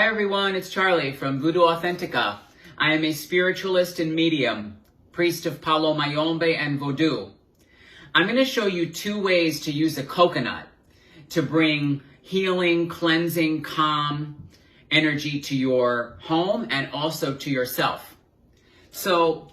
Hi everyone, it's Charlie from Voodoo Authentica. I am a spiritualist and medium, priest of Palo Mayombe and Voodoo. I'm going to show you 2 ways to use a coconut to bring healing, cleansing, calm energy to your home and also to yourself. So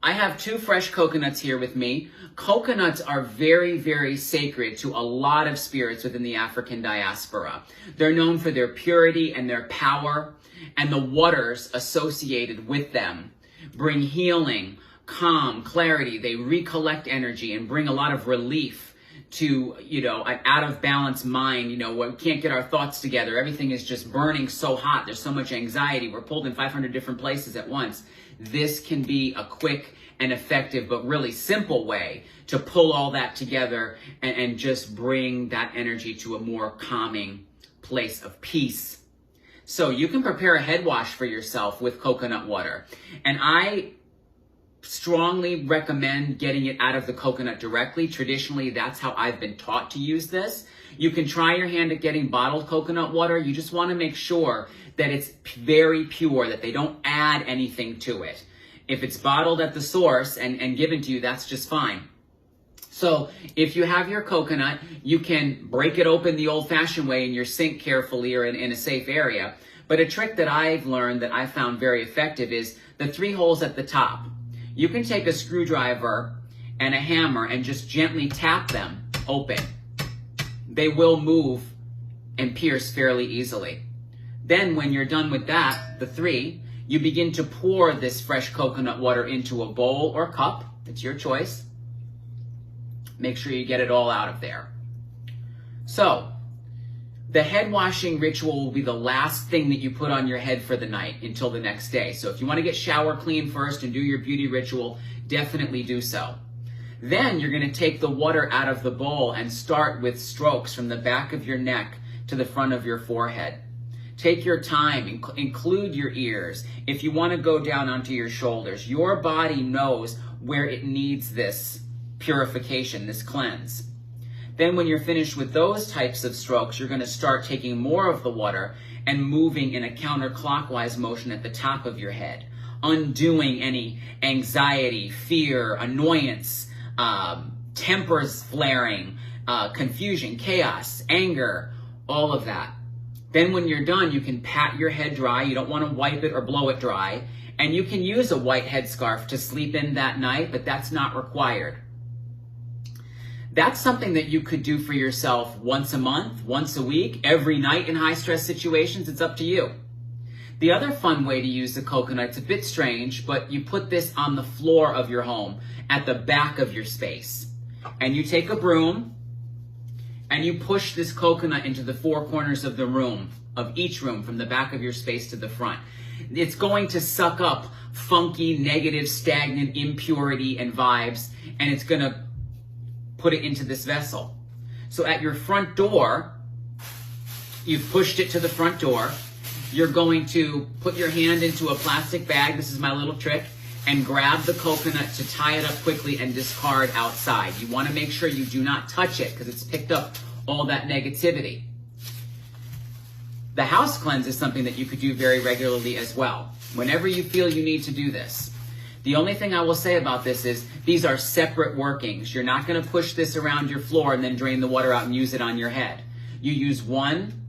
I have 2 fresh coconuts here with me. Coconuts are very, very sacred to a lot of spirits within the African diaspora. They're known for their purity and their power, and the waters associated with them bring healing, calm, clarity. They recollect energy and bring a lot of relief to, an out of balance mind, we can't get our thoughts together. Everything is just burning so hot. There's so much anxiety. We're pulled in 500 different places at once. This can be a quick and effective but really simple way to pull all that together and just bring that energy to a more calming place of peace. So you can prepare a head wash for yourself with coconut water. And I strongly recommend getting it out of the coconut directly. Traditionally, that's how I've been taught to use this. You can try your hand at getting bottled coconut water. You just want to make sure that it's very pure, that they don't add anything to it. If it's bottled at the source and given to you, that's just fine. So if you have your coconut, you can break it open the old-fashioned way in your sink carefully or in a safe area. But a trick that I've learned that I found very effective is the 3 holes at the top. You can take a screwdriver and a hammer and just gently tap them open. They will move and pierce fairly easily. Then when you're done with that, the 3, you begin to pour this fresh coconut water into a bowl or cup. It's your choice. Make sure you get it all out of there. So, the head washing ritual will be the last thing that you put on your head for the night until the next day. So if you want to get shower clean first and do your beauty ritual, definitely do so. Then you're going to take the water out of the bowl and start with strokes from the back of your neck to the front of your forehead. Take your time, include your ears. If you want to go down onto your shoulders, your body knows where it needs this purification, this cleanse. Then when you're finished with those types of strokes, you're going to start taking more of the water and moving in a counterclockwise motion at the top of your head, undoing any anxiety, fear, annoyance, tempers flaring, confusion, chaos, anger, all of that. Then when you're done, you can pat your head dry. You don't want to wipe it or blow it dry. And you can use a white headscarf to sleep in that night, but that's not required. That's something that you could do for yourself once a month, once a week, every night in high stress situations. It's up to you. The other fun way to use the coconut, it's a bit strange, but you put this on the floor of your home at the back of your space. And you take a broom and you push this coconut into the 4 corners of the room, of each room, from the back of your space to the front. It's going to suck up funky, negative, stagnant impurity and vibes, and it's going to put it into this vessel. So at your front door, you've pushed it to the front door. You're going to put your hand into a plastic bag, this is my little trick, and grab the coconut to tie it up quickly and discard outside. You want to make sure you do not touch it because it's picked up all that negativity. The house cleanse is something that you could do very regularly as well, whenever you feel you need to do this. The only thing I will say about this is these are separate workings. You're not going to push this around your floor and then drain the water out and use it on your head. You use one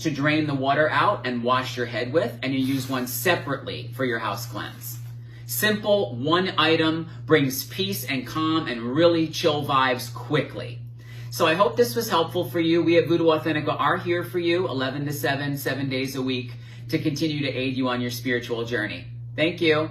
to drain the water out and wash your head with, and you use one separately for your house cleanse. Simple, one item, brings peace and calm and really chill vibes quickly. So I hope this was helpful for you. We at Voodoo Authentica are here for you 11 to 7, 7 days a week to continue to aid you on your spiritual journey. Thank you.